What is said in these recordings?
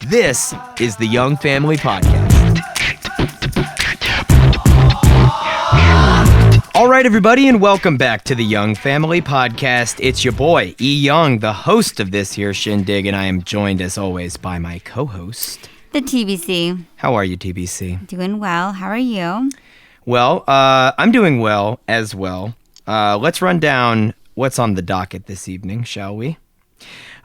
This is the Young Family Podcast. All right, everybody, and welcome back to the Young Family Podcast. It's your boy, E. Young, the host of this here shindig, and I am joined, as always, by my co-host, the TBC. How are you, TBC? Doing well. How are you? Well, I'm doing well as well. Let's run down what's on the docket this evening, shall we?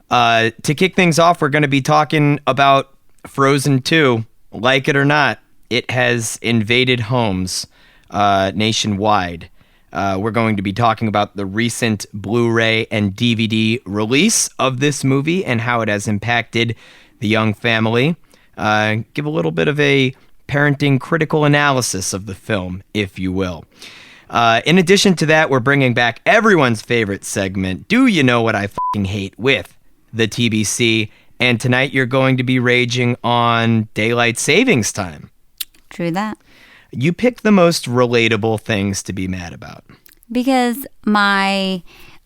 To kick things off, we're going to be talking about Frozen 2. Like it or not, it has invaded homes nationwide. We're going to be talking about the recent Blu-ray and DVD release of this movie and how it has impacted the young family. Give a little bit of a parenting critical analysis of the film, if you will. In addition to that, we're bringing back everyone's favorite segment, Do You Know What I F***ing Hate, with the TBC. And tonight you're going to be raging on daylight savings time. True that. You picked the most relatable things to be mad about. Because my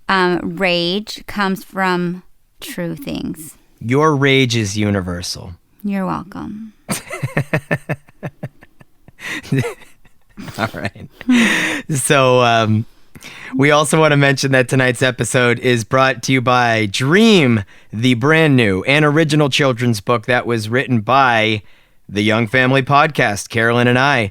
rage comes from true things. Your rage is universal. You're welcome. All right. So we also want to mention that tonight's episode is brought to you by Dream, the brand new and original children's book that was written by the Young Family Podcast, Carolyn and I.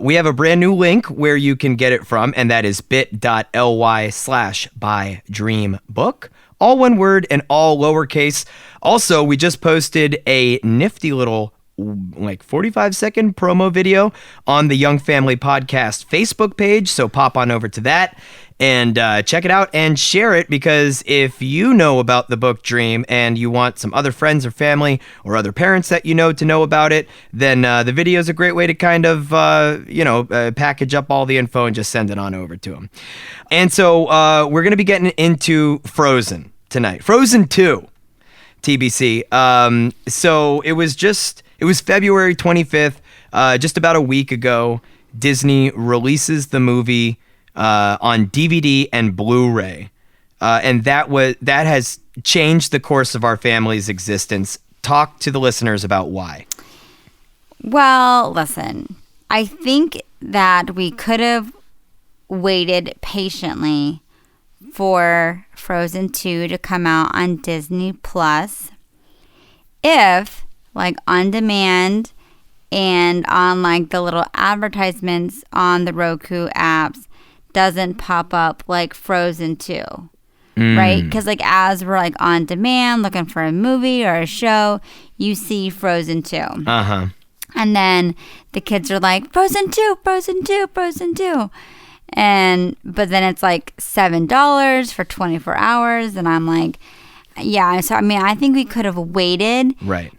We have a brand new link where you can get it from, and that is bit.ly/buydreambook. All one word and all lowercase. Also, we just posted a nifty little 45-second promo video on the Young Family Podcast Facebook page, so pop on over to that and check it out and share it, because if you know about the book Dream and you want some other friends or family or other parents that you know to know about it, then the video is a great way to kind of, package up all the info and just send it on over to them. And so we're going to be getting into Frozen tonight. Frozen 2, TBC. So it was February 25th, just about a week ago. Disney releases the movie on DVD and Blu-ray, and that has changed the course of our family's existence. Talk to the listeners about why. Well, listen, I think that we could have waited patiently for Frozen 2 to come out on Disney Plus if, on demand and on the little advertisements on the Roku apps, doesn't pop up like Frozen 2, right? Because as we're on demand looking for a movie or a show, you see Frozen 2. Uh-huh. And then the kids are like, Frozen 2, Frozen 2, Frozen 2. But then it's $7 for 24 hours. And I'm like, yeah. So, I think we could have waited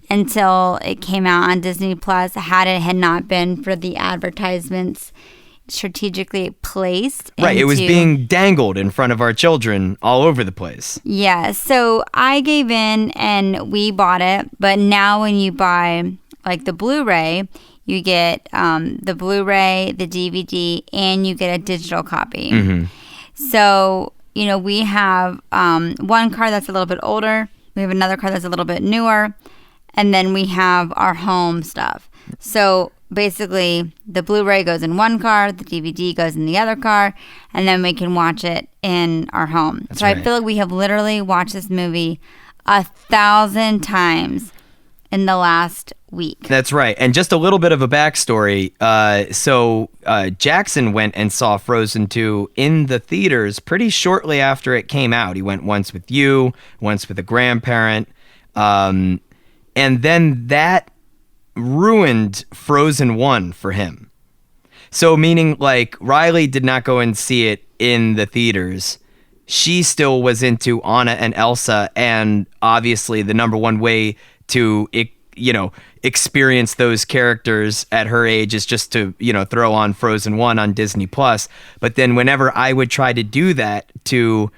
until it came out on Disney Plus had not been for the advertisements strategically placed. Right, it was being dangled in front of our children all over the place. Yeah, so I gave in and we bought it. But now when you buy the Blu-ray, you get the Blu-ray, the DVD, and you get a digital copy. Mm-hmm. So, we have one car that's a little bit older. We have another car that's a little bit newer. And then we have our home stuff. So basically, the Blu-ray goes in one car, the DVD goes in the other car, and then we can watch it in our home. That's so right. I feel like we have literally watched this movie 1,000 times in the last week. That's right. And just a little bit of a backstory. So Jackson went and saw Frozen 2 in the theaters pretty shortly after it came out. He went once with you, once with a grandparent. And then that ruined Frozen 1 for him. So meaning Riley did not go and see it in the theaters. She still was into Anna and Elsa, and obviously the number one way to experience those characters at her age is just to throw on Frozen 1 on Disney Plus. But then whenever I would try to do that to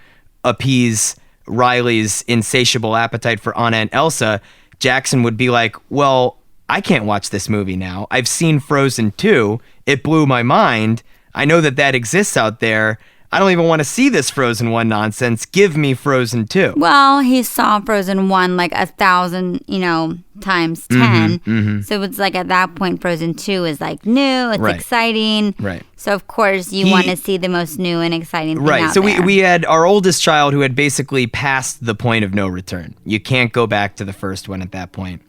appease Riley's insatiable appetite for Anna and Elsa, Jackson would be like, well, I can't watch this movie now. I've seen Frozen 2. It blew my mind. I know that exists out there. I don't even want to see this Frozen 1 nonsense. Give me Frozen 2. Well, he saw Frozen 1 like 1,000, times 10. So it's like at that point, Frozen 2 is like new, it's exciting. Right. So of course you want to see the most new and exciting thing out so there. we had our oldest child who had basically passed the point of no return. You can't go back to the first one at that point.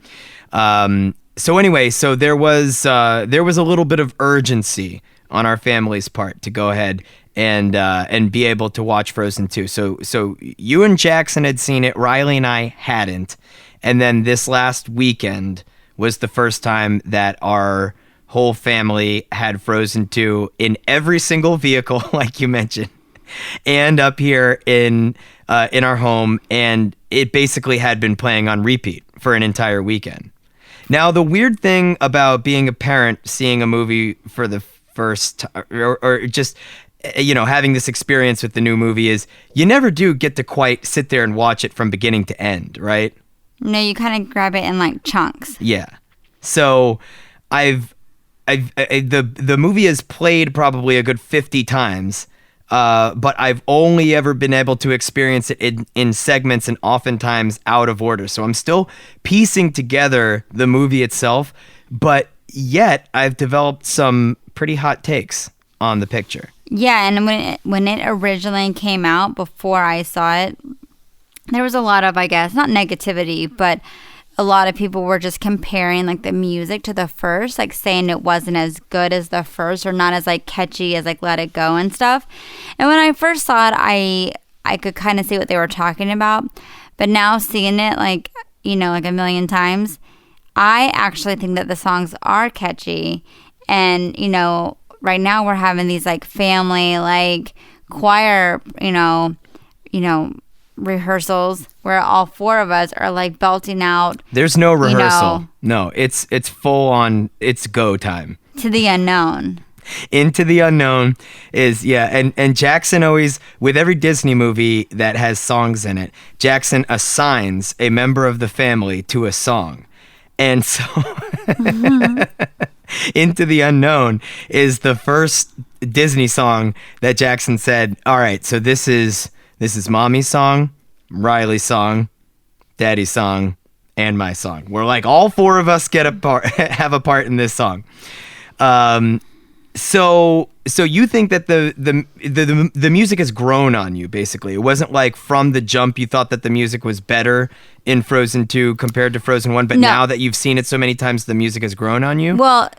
So anyway, there was a little bit of urgency on our family's part to go ahead and be able to watch Frozen 2. So you and Jackson had seen it, Riley and I hadn't. And then this last weekend was the first time that our whole family had Frozen 2 in every single vehicle, like you mentioned, and up here in our home. And it basically had been playing on repeat for an entire weekend. Now, the weird thing about being a parent, seeing a movie for the first time, or just having this experience with the new movie is you never do get to quite sit there and watch it from beginning to end, right? No, you kind of grab it in like chunks. Yeah. So the movie has played probably a good 50 times, but I've only ever been able to experience it in segments and oftentimes out of order. So I'm still piecing together the movie itself, but yet I've developed some pretty hot takes on the picture. Yeah, and when it originally came out, before I saw it, there was a lot of, I guess, not negativity, but a lot of people were just comparing like the music to the first, like saying it wasn't as good as the first or not as like catchy as like Let It Go and stuff. And when I first saw it, I could kind of see what they were talking about. But now seeing it like a million times, I actually think that the songs are catchy. And, right now we're having these like family, like choir, rehearsals where all four of us are like belting out. There's no rehearsal. No, it's full on. It's go time. To the unknown. Into the unknown is, and Jackson always, with every Disney movie that has songs in it, Jackson assigns a member of the family to a song. And so Into the Unknown is the first Disney song that Jackson said, all right, so this is Mommy's song, Riley's song, Daddy's song, and my song. We're like, all four of us have a part in this song. So you think that the music has grown on you, basically. It wasn't like from the jump you thought that the music was better in Frozen 2 compared to Frozen 1, but now that you've seen it so many times, the music has grown on you? Well,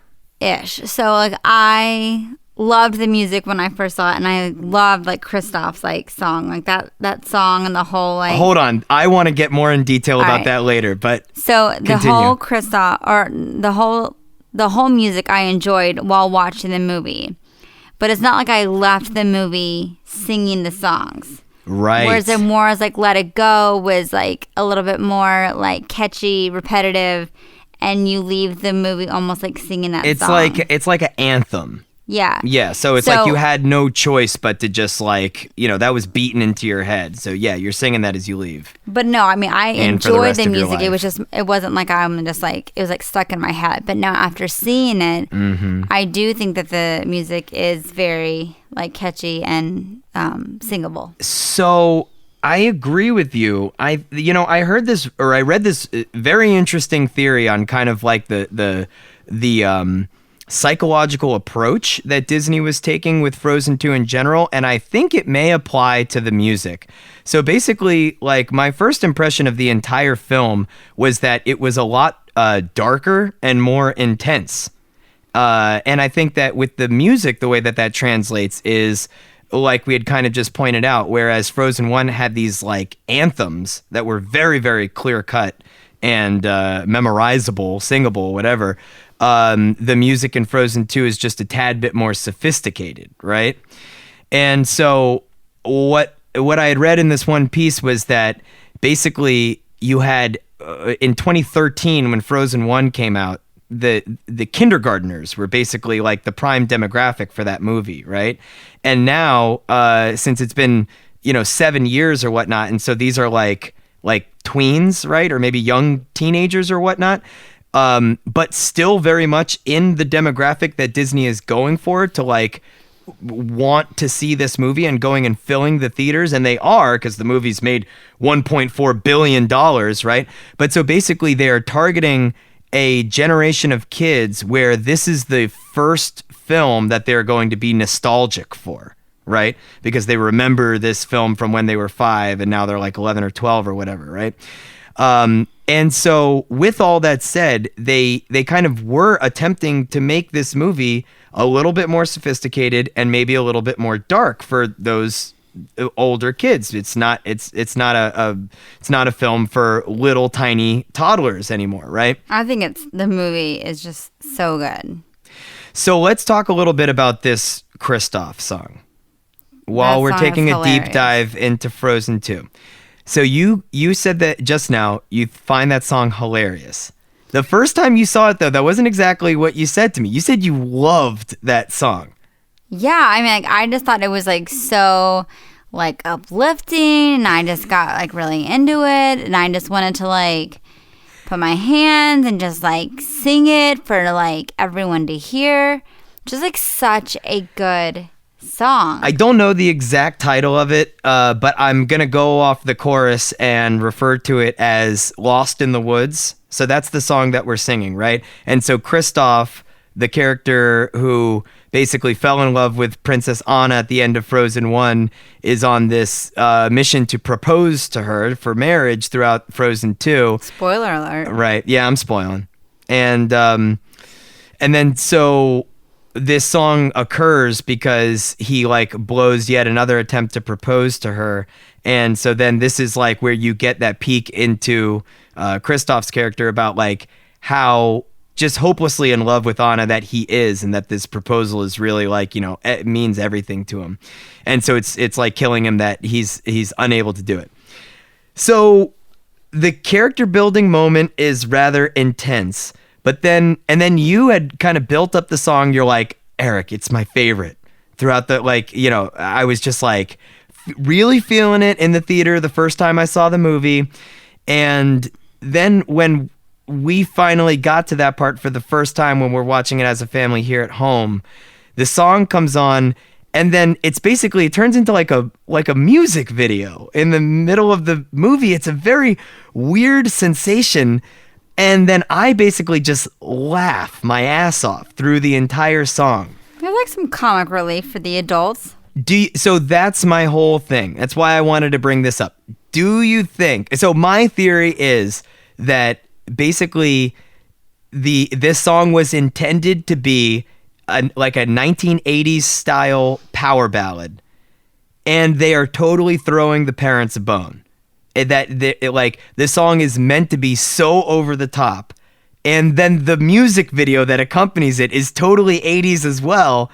ish. So like I loved the music when I first saw it, and I loved like Kristoff's like song, like that song and the whole like. Hold on, I want to get more in detail about that later, but so the continue. whole Kristoff or the whole music I enjoyed while watching the movie, but it's not like I left the movie singing the songs. Right. Whereas it more as like Let It Go was like a little bit more like catchy, repetitive, and you leave the movie almost like singing that song. It's like an anthem. Yeah. Yeah, so it's like you had no choice but to just like, that was beaten into your head. So yeah, you're singing that as you leave. But no, I mean, I enjoyed the music. It wasn't like I'm just like, it was like stuck in my head. But now after seeing it, I do think that the music is very like catchy and singable. So I agree with you. I heard this, or I read this very interesting theory on kind of like the psychological approach that Disney was taking with Frozen 2 in general, and I think it may apply to the music. So basically, like, my first impression of the entire film was that it was a lot darker and more intense. And I think that with the music, the way that translates is, like we had kind of just pointed out, whereas Frozen 1 had these, like, anthems that were very, very clear-cut and memorizable, singable, whatever. The music in Frozen 2 is just a tad bit more sophisticated, right? And so what I had read in this one piece was that basically you had in 2013 when Frozen 1 came out, the kindergartners were basically like the prime demographic for that movie, right? And now since it's been 7 years or whatnot, and so these are like tweens, right? Or maybe young teenagers or whatnot. But still very much in the demographic that Disney is going for to like want to see this movie and going and filling the theaters, and they are, because the movie's made $1.4 billion, right? But so basically they are targeting a generation of kids where this is the first film that they're going to be nostalgic for, right? Because they remember this film from when they were 5 and now they're like 11 or 12 or whatever, right? And so with all that said, they kind of were attempting to make this movie a little bit more sophisticated and maybe a little bit more dark for those older kids. It's not a film for little tiny toddlers anymore, right? I think the movie is just so good. So let's talk a little bit about this Kristoff song while we're taking a deep dive into Frozen 2. So you said that just now you find that song hilarious. The first time you saw it, though, that wasn't exactly what you said to me. You said you loved that song. Yeah, I mean, like, I just thought it was like so like uplifting, and I just got like really into it, and I just wanted to like put my hands and just like sing it for like everyone to hear. Just like such a good song. I don't know the exact title of it, but I'm gonna go off the chorus and refer to it as "Lost in the Woods." So that's the song that we're singing, right? And so Kristoff, the character who basically fell in love with Princess Anna at the end of Frozen 1, is on this mission to propose to her for marriage throughout Frozen 2. Spoiler alert. Right. Yeah, I'm spoiling. And then so this song occurs because he like blows yet another attempt to propose to her. And so then this is like where you get that peek into Kristoff's character about like how just hopelessly in love with Anna that he is, and that this proposal is really like, you know, it means everything to him. And so it's like killing him that he's unable to do it. So the character building moment is rather intense, but then you had kind of built up the song. You're like, Eric, it's my favorite throughout the, like, you know, I was just like really feeling it in the theater the first time I saw the movie. And then when we finally got to that part for the first time when we're watching it as a family here at home, the song comes on, and then it turns into like a music video in the middle of the movie. It's a very weird sensation. And then I basically just laugh my ass off through the entire song. There's like some comic relief for the adults. So that's my whole thing. That's why I wanted to bring this up. Do you think... So my theory is that basically this song was intended to be like a 1980s style power ballad, and they are totally throwing the parents a bone. Like this song is meant to be so over the top, and then the music video that accompanies it is totally 80s as well,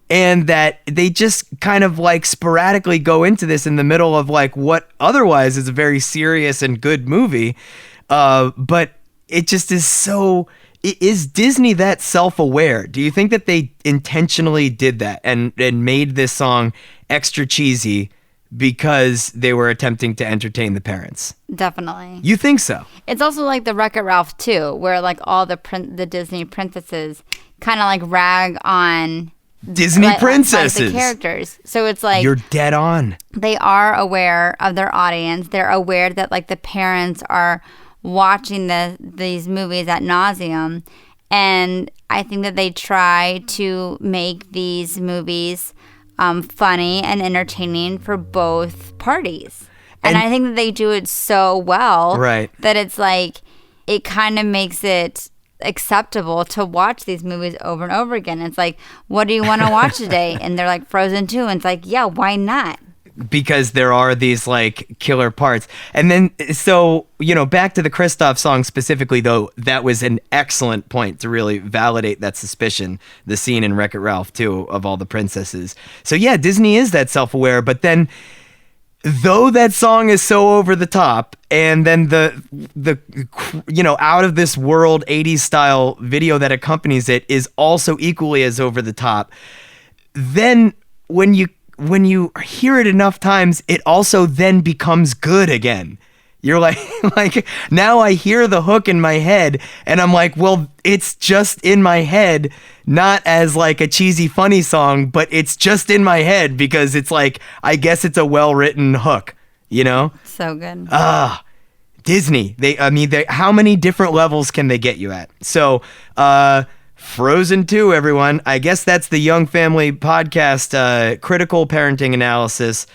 and that they just kind of like sporadically go into this in the middle of like what otherwise is a very serious and good movie. But it just is so... Is Disney that self-aware? Do you think that they intentionally did that and made this song extra cheesy because they were attempting to entertain the parents? Definitely. You think so? It's also like the Wreck-It Ralph too, where like all the Disney princesses kind of like rag on Disney princesses, like the characters. So it's like you're dead on. They are aware of their audience. They're aware that like the parents are watching these movies ad nauseum, and I think that they try to make these movies funny and entertaining for both parties. And I think that they do it so well, right, that it's like it kind of makes it acceptable to watch these movies over and over again. It's like, what do you want to watch today? And they're like Frozen 2, and it's like, yeah, why not? Because there are these like killer parts. And then, so, you know, back to the Kristoff song specifically, though, that was an excellent point to really validate that suspicion, the scene in Wreck-It Ralph 2 of all the princesses. So yeah, Disney is that self-aware, but then though that song is so over the top, and then the you know, out of this world 80s style video that accompanies it is also equally as over the top, then when you hear it enough times, it also then becomes good again. You're like, like now I hear the hook in my head and I'm like, well, it's just in my head, not as like a cheesy, funny song, but it's just in my head because it's like, I guess it's a well-written hook, you know? So good. Disney. How many different levels can they get you at? So, Frozen 2, everyone. I guess that's the Young Family Podcast critical parenting analysis.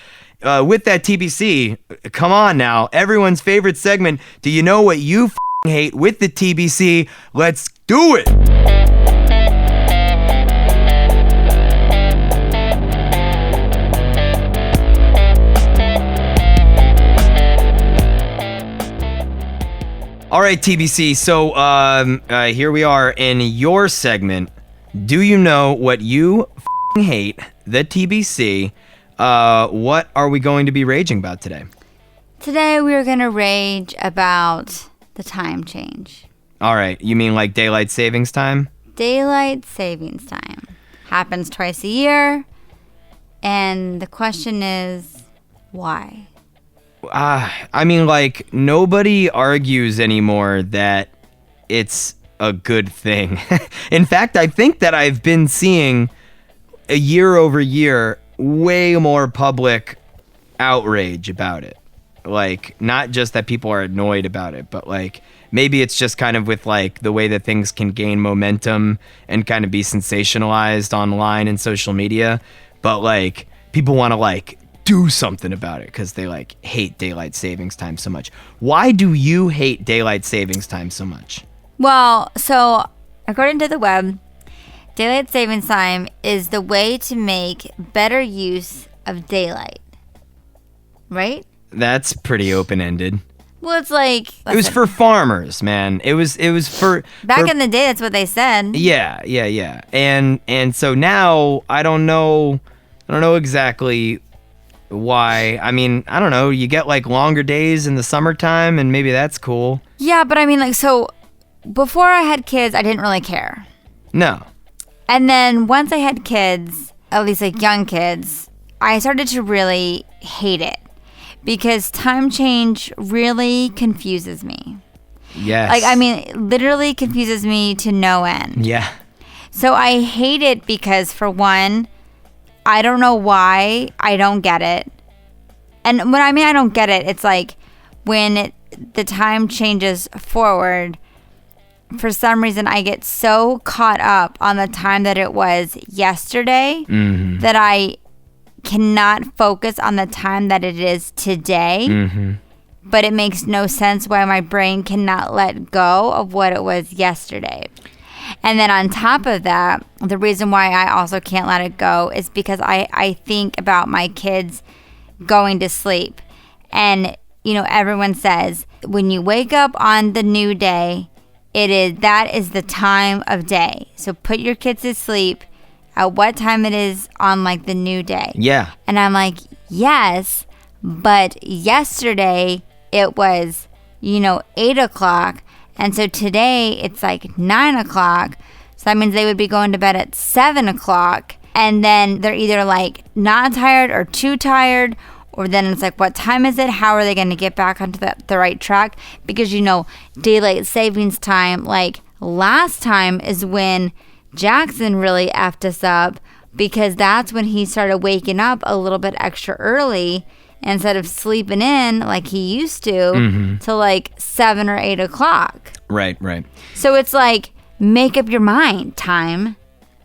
With that TBC, come on now. Everyone's favorite segment. Do you know what you hate with the TBC? Let's do it. All right, TBC. So here we are in your segment. Do you know what you hate? The TBC. What are we going to be raging about today? Today we are going to rage about the time change. All right. You mean like daylight savings time? Daylight savings time. Happens twice a year. And the question is, why? I mean, like, nobody argues anymore that it's a good thing. In fact, I think that I've been seeing a year over year way more public outrage about it. Like, not just that people are annoyed about it, but like maybe it's just kind of with like the way that things can gain momentum and kind of be sensationalized online and social media. But like people want to like do something about it because they like hate daylight savings time so much. Why do you hate daylight savings time so much? Well, so according to the web, daylight savings time is the way to make better use of daylight. Right? That's pretty open-ended. Well, it's like... Listen, it was for farmers, man. It was for... Back in the day, that's what they said. Yeah. And so now, I don't know exactly why. I mean, I don't know. You get like longer days in the summertime, and maybe that's cool. Yeah, but I mean, like, so before I had kids, I didn't really care. No. And then once I had kids, at least like young kids, I started to really hate it because time change really confuses me. Yes. Like, I mean, literally confuses me to no end. Yeah. So I hate it because, for one, I don't know why I don't get it. And when I mean I don't get it, it's like when the time changes forward, for some reason, I get so caught up on the time that it was yesterday that I cannot focus on the time that it is today. But it makes no sense why my brain cannot let go of what it was yesterday. And then on top of that, the reason why I also can't let it go is because I think about my kids going to sleep. And, you know, everyone says when you wake up on the new day, that is the time of day. So put your kids to sleep at what time it is on like the new day. Yeah. And I'm like, yes, but yesterday it was, 8 o'clock. And so today it's like 9 o'clock. So that means they would be going to bed at 7 o'clock. And then they're either like not tired or too tired. Or then it's like, what time is it? How are they going to get back onto the right track? Because, daylight savings time, like last time is when Jackson really effed us up, because that's when he started waking up a little bit extra early instead of sleeping in like he used to till like 7 or 8 o'clock. Right. So it's like, make up your mind, time.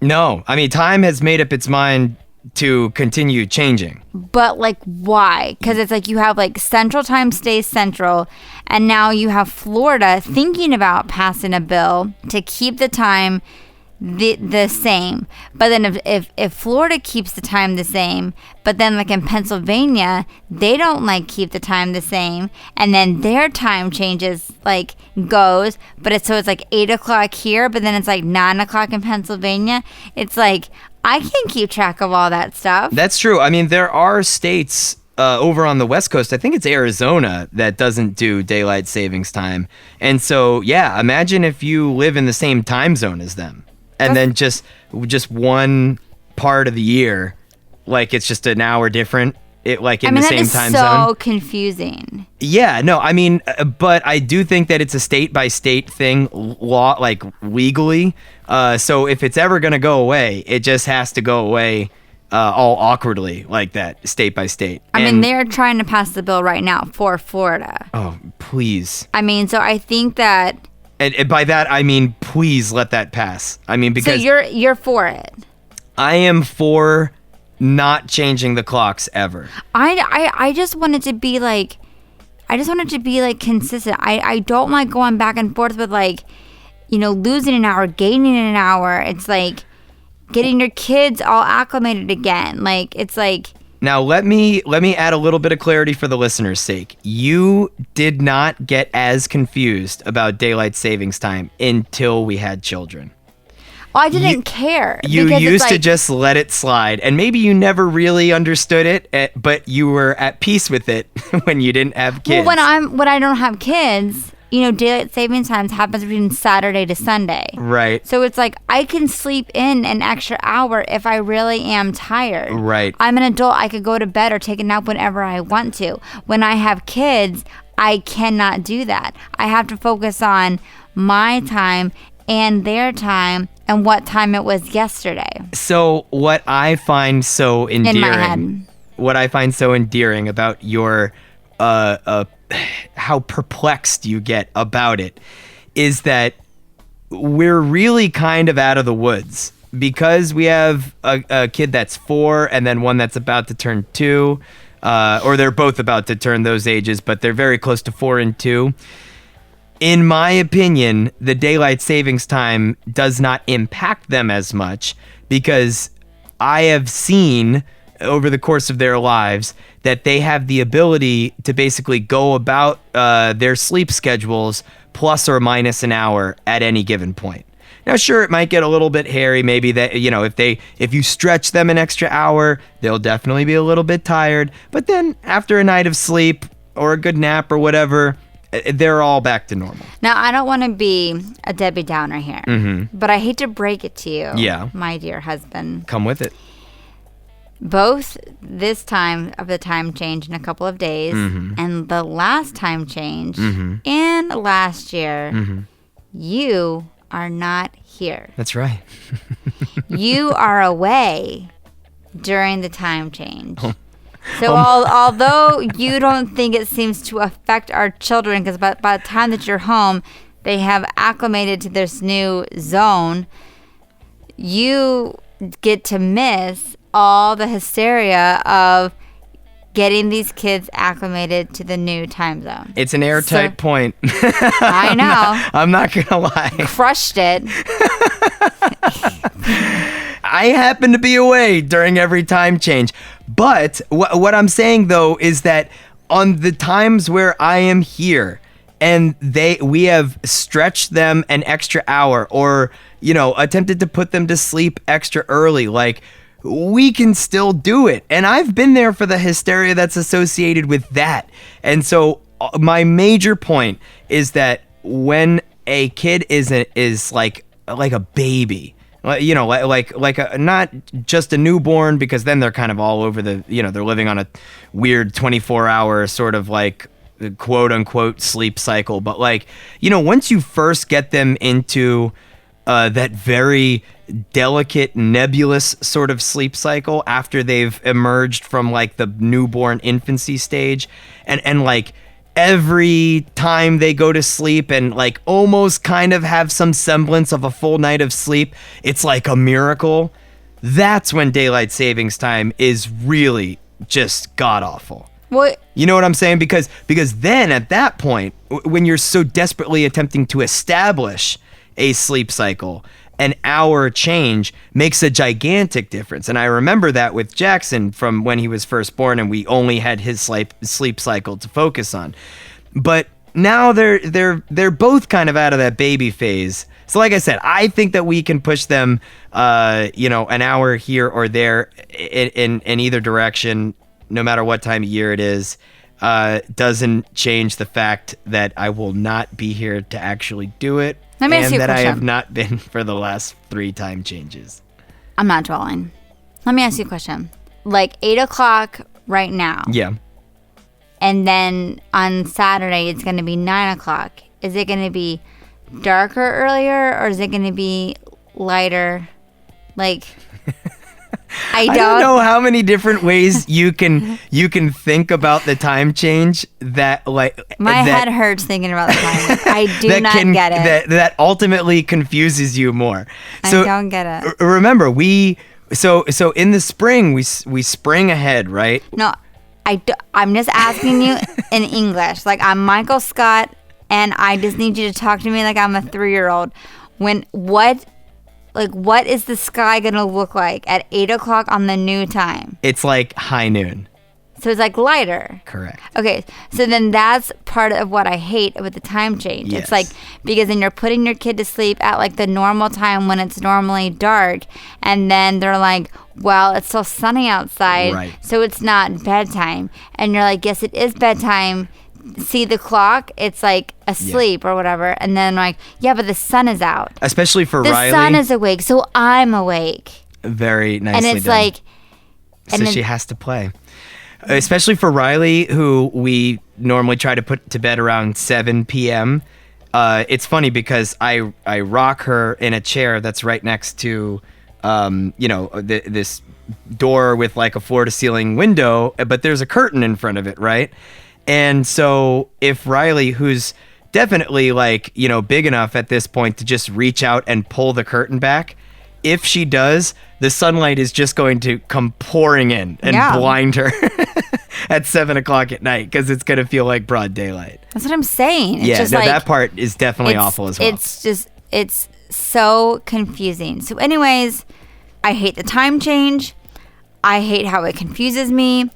No, I mean, time has made up its mind to continue changing. But like, why? Because it's like you have like Central Time stays Central, and now you have Florida thinking about passing a bill to keep the time the same. But then if Florida keeps the time the same, but then like in Pennsylvania, they don't like keep the time the same, and then their time changes like goes, but it's like 8 o'clock here, but then it's like 9 o'clock in Pennsylvania. It's like, I can't keep track of all that stuff. That's true. I mean, there are states over on the West Coast, I think it's Arizona, that doesn't do daylight savings time. And so, yeah, imagine if you live in the same time zone as them. And then just one part of the year, like it's just an hour different. it like I in mean, the that same is time so zone. confusing. Yeah, no, I mean, but I do think that it's a state by state thing, law, like legally. So if it's ever gonna go away, it just has to go away all awkwardly like that, state by state. I mean, they're trying to pass the bill right now for Florida. Oh, please. I mean, so I think that. And by that I mean, please let that pass. I mean, because So you're for it. I am for not changing the clocks ever. I just want it to be like, consistent. I don't like going back and forth with like, losing an hour, gaining an hour. It's like getting your kids all acclimated again. Like, it's like. Now let me add a little bit of clarity for the listeners' sake. You did not get as confused about daylight savings time until we had children. Well, I didn't care. You because it's used to like, just let it slide, and maybe you never really understood it, but you were at peace with it when you didn't have kids. Well, when I don't have kids, daylight savings times happens between Saturday to Sunday. Right. So it's like I can sleep in an extra hour if I really am tired. Right. I'm an adult. I could go to bed or take a nap whenever I want to. When I have kids, I cannot do that. I have to focus on my time and their time and what time it was yesterday. So what I find so endearing, In my head. What I find so endearing about your how perplexed you get about it is that we're really kind of out of the woods because we have a kid that's 4 and then one that's about to turn 2, or they're both about to turn those ages, but they're very close to 4 and 2. In my opinion, the daylight savings time does not impact them as much because I have seen over the course of their lives that they have the ability to basically go about their sleep schedules plus or minus an hour at any given point. Now, sure, it might get a little bit hairy. Maybe that, if you stretch them an extra hour, they'll definitely be a little bit tired. But then after a night of sleep or a good nap or whatever, they're all back to normal. Now, I don't want to be a Debbie Downer here, but I hate to break it to you, my dear husband. Come with it. Both this time of the time change in a couple of days and the last time change and last year, you are not here. That's right. You are away during the time change. So although you don't think it seems to affect our children, because by the time that you're home, they have acclimated to this new zone, you get to miss all the hysteria of getting these kids acclimated to the new time zone. It's an airtight point. I know. I'm not going to lie. Crushed it. I happen to be away during every time change. But what I'm saying, though, is that on the times where I am here and we have stretched them an extra hour or, attempted to put them to sleep extra early, like, we can still do it. And I've been there for the hysteria that's associated with that. And so my major point is that when a kid is like a baby, like not just a newborn, because then they're kind of all over they're living on a weird 24-hour sort of like quote unquote sleep cycle. But once you first get them into that very delicate, nebulous sort of sleep cycle after they've emerged from like the newborn infancy stage, and like every time they go to sleep and like almost kind of have some semblance of a full night of sleep, it's like a miracle. That's when daylight savings time is really just god awful. What? You know what I'm saying? Because then at that point, when you're so desperately attempting to establish a sleep cycle, an hour change makes a gigantic difference. And I remember that with Jackson from when he was first born and we only had his sleep cycle to focus on. But now they're both kind of out of that baby phase. So like I said, I think that we can push them, an hour here or there in either direction, no matter what time of year it is. Doesn't change the fact that I will not be here to actually do it. Let me ask you a and that I question. have not been for the last 3 time changes. I'm not dwelling. Let me ask you a question. Like 8 o'clock right now. Yeah. And then on Saturday, it's going to be 9 o'clock. Is it going to be darker earlier, or is it going to be lighter? Like, I don't know how many different ways you can think about the time change that my head hurts thinking about the time. I do not get it. That ultimately confuses you more. So, I don't get it. Remember, so in the spring we spring ahead, right? No, I'm just asking you in English. Like, I'm Michael Scott, and I just need you to talk to me like I'm a 3-year-old. What is the sky going to look like at 8 o'clock on the new time? It's like high noon. So it's like lighter. Correct. Okay, so then that's part of what I hate with the time change. Yes. It's like, because then you're putting your kid to sleep at like the normal time when it's normally dark, and then they're like, well, it's still sunny outside, right, so it's not bedtime. And you're like, yes, it is bedtime. See the clock, it's like asleep or whatever. And then like, yeah, but the sun is out. Especially for Riley. The sun is awake, so I'm awake. Very nicely And it's done. like... So she has to play. Especially for Riley, who we normally try to put to bed around 7 p.m. It's funny because I rock her in a chair that's right next to, this door with like a floor-to-ceiling window, but there's a curtain in front of it, right? And so if Riley, who's definitely like, big enough at this point to just reach out and pull the curtain back, if she does, the sunlight is just going to come pouring in and blind her at 7 o'clock at night, because it's going to feel like broad daylight. That's what I'm saying. It's just that part is definitely awful as well. It's so confusing. So anyways, I hate the time change. I hate how it confuses me.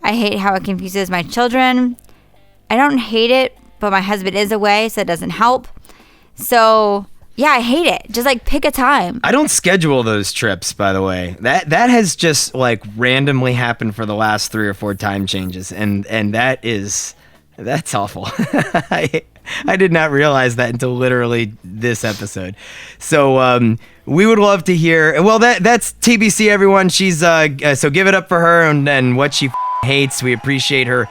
I hate how it confuses my children. I don't hate it, but my husband is away, so it doesn't help. So... yeah, I hate it. Just like pick a time. I don't schedule those trips, by the way. That has just like randomly happened for the last 3 or 4 time changes, and that's awful. I did not realize that until literally this episode. So we would love to hear. Well, that's TBC, everyone. She's so give it up for her and what she hates. We appreciate her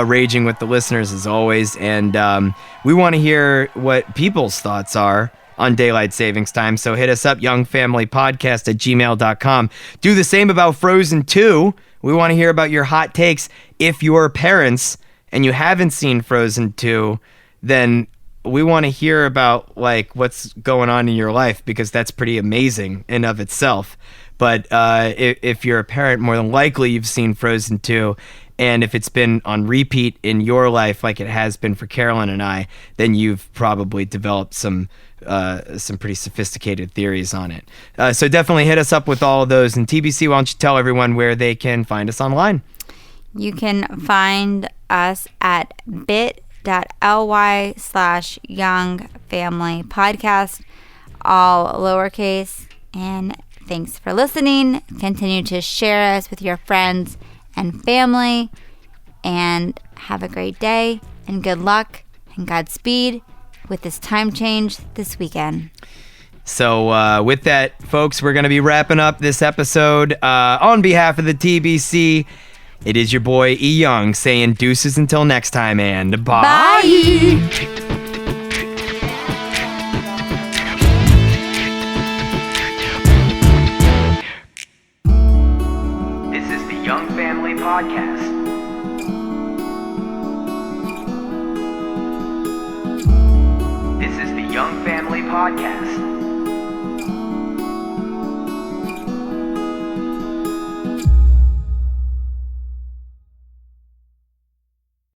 raging with the listeners as always, and we want to hear what people's thoughts are on daylight savings time. So hit us up, youngfamilypodcast@gmail.com. Do the same about Frozen 2. We want to hear about your hot takes. If you're parents and you haven't seen Frozen 2, then we want to hear about like what's going on in your life, because that's pretty amazing in of itself. But if you're a parent, more than likely you've seen Frozen 2. And if it's been on repeat in your life, like it has been for Carolyn and I, then you've probably developed some pretty sophisticated theories on it. So definitely hit us up with all of those. And TBC, why don't you tell everyone where they can find us online? You can find us at bit.ly/youngfamilypodcast, all lowercase. And thanks for listening. Continue to share us with your friends and family, and have a great day, and good luck and Godspeed with this time change this weekend. So with that, folks, we're going to be wrapping up this episode. On behalf of the TBC, it is your boy E. Young saying deuces until next time, and bye. Bye. Young Family Podcast. This is the Young Family Podcast.